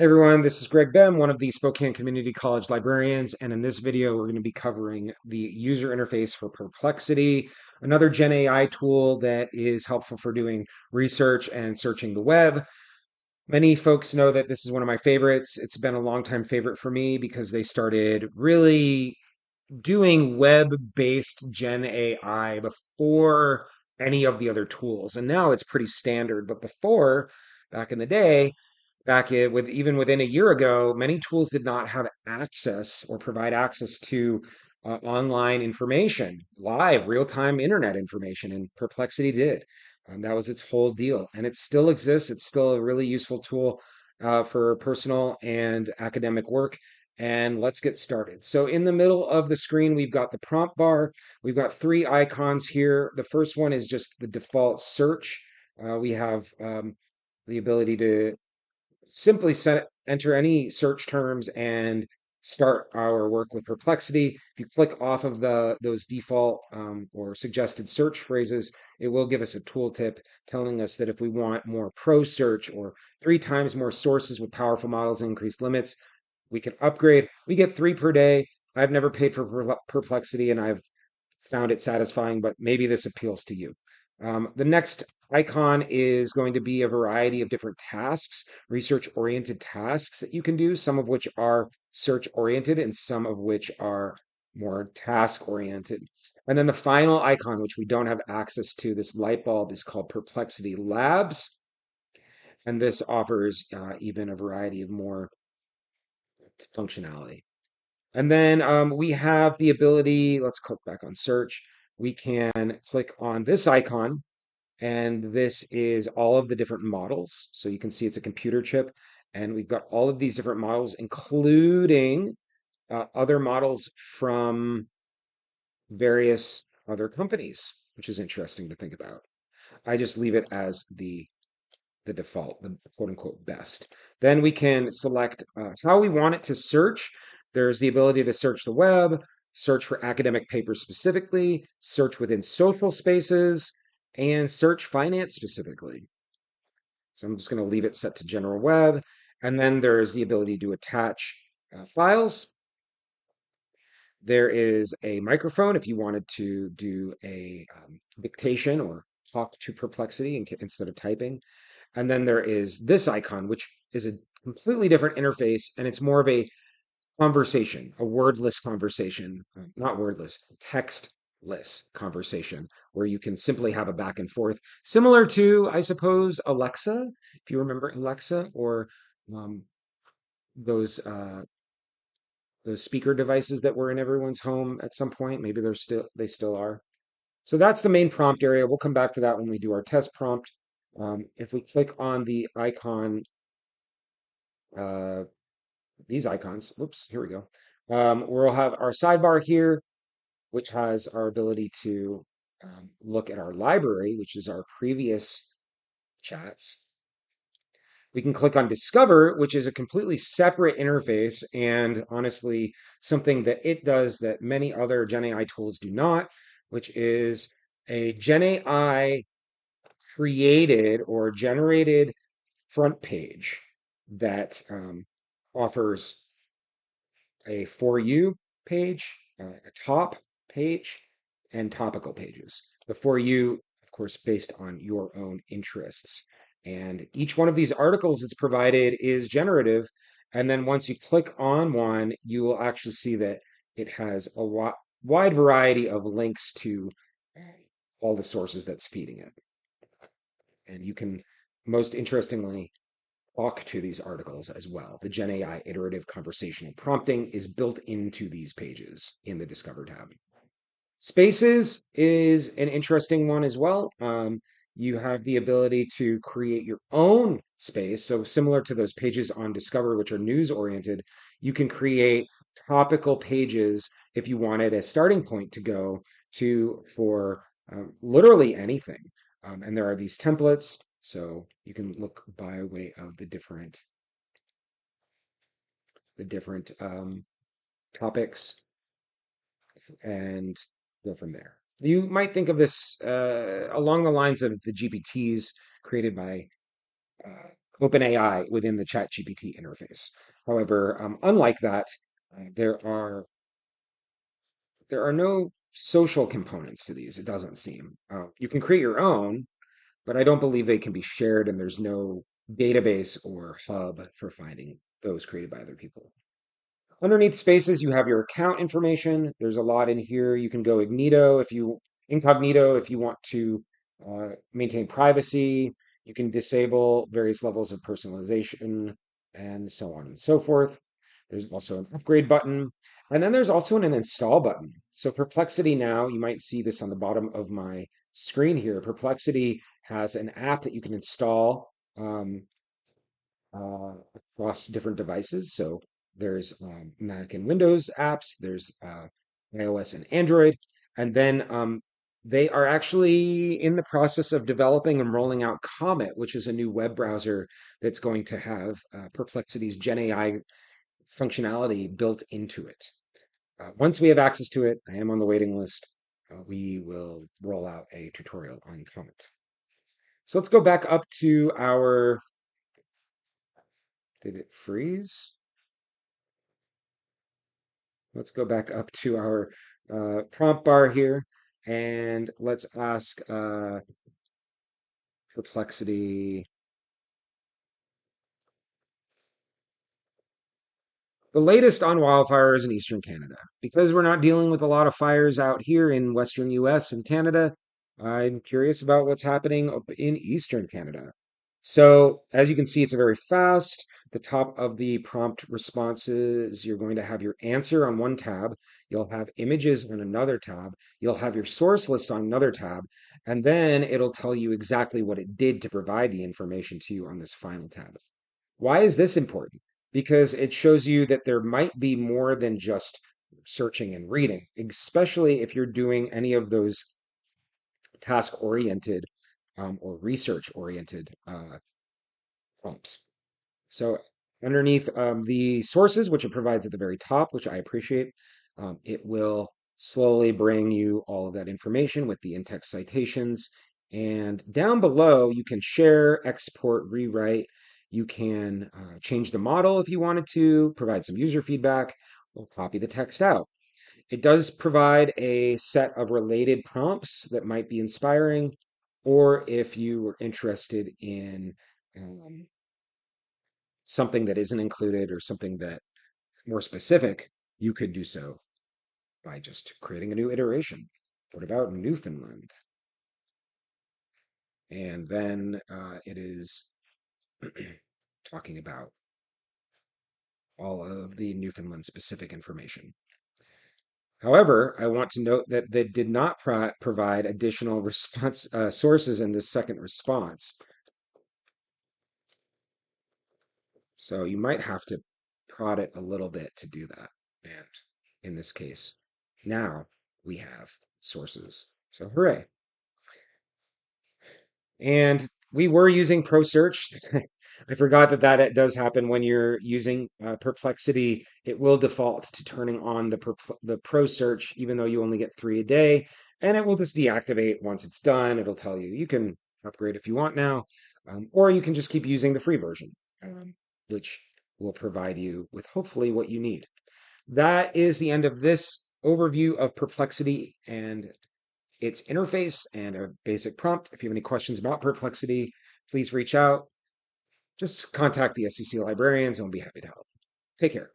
Hey everyone, this is Greg Bem, one of the Spokane Community College librarians, and in this video we're going to be covering the user interface for Perplexity, another Gen AI tool that is helpful for doing research and searching the web. Many folks know that this is one of my favorites. It's been a long time favorite for me because they started really doing web-based Gen AI before any of the other tools, and now it's pretty standard. But before, back in the day, with even within a year ago, many tools did not have access or provide access to online information, live, real-time internet information, and Perplexity did. That was its whole deal, and it still exists. It's still a really useful tool for personal and academic work. And let's get started. So in the middle of the screen, we've got the prompt bar. We've got three icons here. The first one is just the default search. We have the ability to simply enter any search terms and start our work with Perplexity. If you click off of those default or suggested search phrases, it will give us a tooltip telling us that if we want more pro search or 3 times more sources with powerful models and increased limits, we can upgrade. We get 3 per day. I've never paid for Perplexity and I've found it satisfying, but maybe this appeals to you. The next icon is going to be a variety of different tasks, research-oriented tasks that you can do, some of which are search-oriented and some of which are more task-oriented. And then the final icon, which we don't have access to, this light bulb, is called Perplexity Labs. And this offers even a variety of more functionality. And then we have the ability, let's click back on search. We can click on this icon, and this is all of the different models. So you can see it's a computer chip, and we've got all of these different models, including other models from various other companies, which is interesting to think about. I just leave it as the default, the quote unquote best. Then we can select how we want it to search. There's the ability to search the web, search for academic papers specifically, search within social spaces, and search finance specifically. So I'm just going to leave it set to general web. And then there's the ability to attach files. There is a microphone if you wanted to do a dictation or talk to Perplexity instead of typing. And then there is this icon, which is a completely different interface, and it's more of a conversation, a wordless conversation, not wordless, textless conversation, where you can simply have a back and forth, similar to, I suppose, Alexa, if you remember Alexa, or um, those those speaker devices that were in everyone's home at some point. Maybe they still are. So that's the main prompt area. We'll come back to that when we do our test prompt. If we click on the icon, uh, these icons, whoops, here we go. We'll have our sidebar here, which has our ability to look at our library, which is our previous chats. We can click on Discover, which is a completely separate interface and honestly something that it does that many other GenAI tools do not, which is a GenAI created or generated front page that offers a For You page, a top page, and topical pages. The For You, of course, based on your own interests. And each one of these articles that's provided is generative. And then once you click on one, you will actually see that it has a wide variety of links to all the sources that's feeding it. And you can, most interestingly, talk to these articles as well. The GenAI iterative conversational prompting is built into these pages in the Discover tab. Spaces is an interesting one as well. You have the ability to create your own space. So similar to those pages on Discover, which are news oriented, you can create topical pages if you wanted a starting point to go to for literally anything. And there are these templates, so you can look by way of the different topics and go from there. You might think of this along the lines of the GPTs created by OpenAI within the ChatGPT interface. However, unlike that, there are no social components to these. It doesn't seem. You can create your own, but I don't believe they can be shared, and there's no database or hub for finding those created by other people. Underneath spaces, you have your account information. There's a lot in here. You can go incognito if you want to maintain privacy. You can disable various levels of personalization and so on and so forth. There's also an upgrade button. And then there's also an install button. So Perplexity now, you might see this on the bottom of my screen here. Perplexity has an app that you can install. Across different devices. So there's Mac and Windows apps, there's iOS and Android, and then they are actually in the process of developing and rolling out Comet, which is a new web browser that's going to have Perplexity's GenAI functionality built into it. Once we have access to it, I am on the waiting list. We will roll out a tutorial on Comet. So let's go back up to our, did it freeze? Let's go back up to our prompt bar here and let's ask Perplexity the latest on wildfires in eastern Canada. Because we're not dealing with a lot of fires out here in western US and Canada, I'm curious about what's happening up in eastern Canada. So, as you can see, it's a very fast. The top of the prompt responses, you're going to have your answer on one tab, you'll have images on another tab, you'll have your source list on another tab, and then it'll tell you exactly what it did to provide the information to you on this final tab. Why is this important? Because it shows you that there might be more than just searching and reading, especially if you're doing any of those task oriented or research oriented prompts. So underneath the sources, which it provides at the very top, which I appreciate, it will slowly bring you all of that information with the in-text citations. And down below, you can share, export, rewrite. You can change the model if you wanted to, provide some user feedback, or copy the text out. It does provide a set of related prompts that might be inspiring, or if you were interested in something that isn't included or something that more specific, you could do so by just creating a new iteration. What about Newfoundland? And then it is talking about all of the Newfoundland specific information. However, I want to note that they did not provide additional response sources in this second response. So you might have to prod it a little bit to do that. And in this case, now we have sources. So hooray. And we were using Pro Search. I forgot that that does happen when you're using Perplexity. It will default to turning on the Pro Search, even though you only get 3 a day, and it will just deactivate once it's done. It'll tell you you can upgrade if you want now, or you can just keep using the free version, which will provide you with hopefully what you need. That is the end of this overview of Perplexity and its interface and a basic prompt. If you have any questions about Perplexity, please reach out. Just contact the SEC librarians and we'll be happy to help. Take care.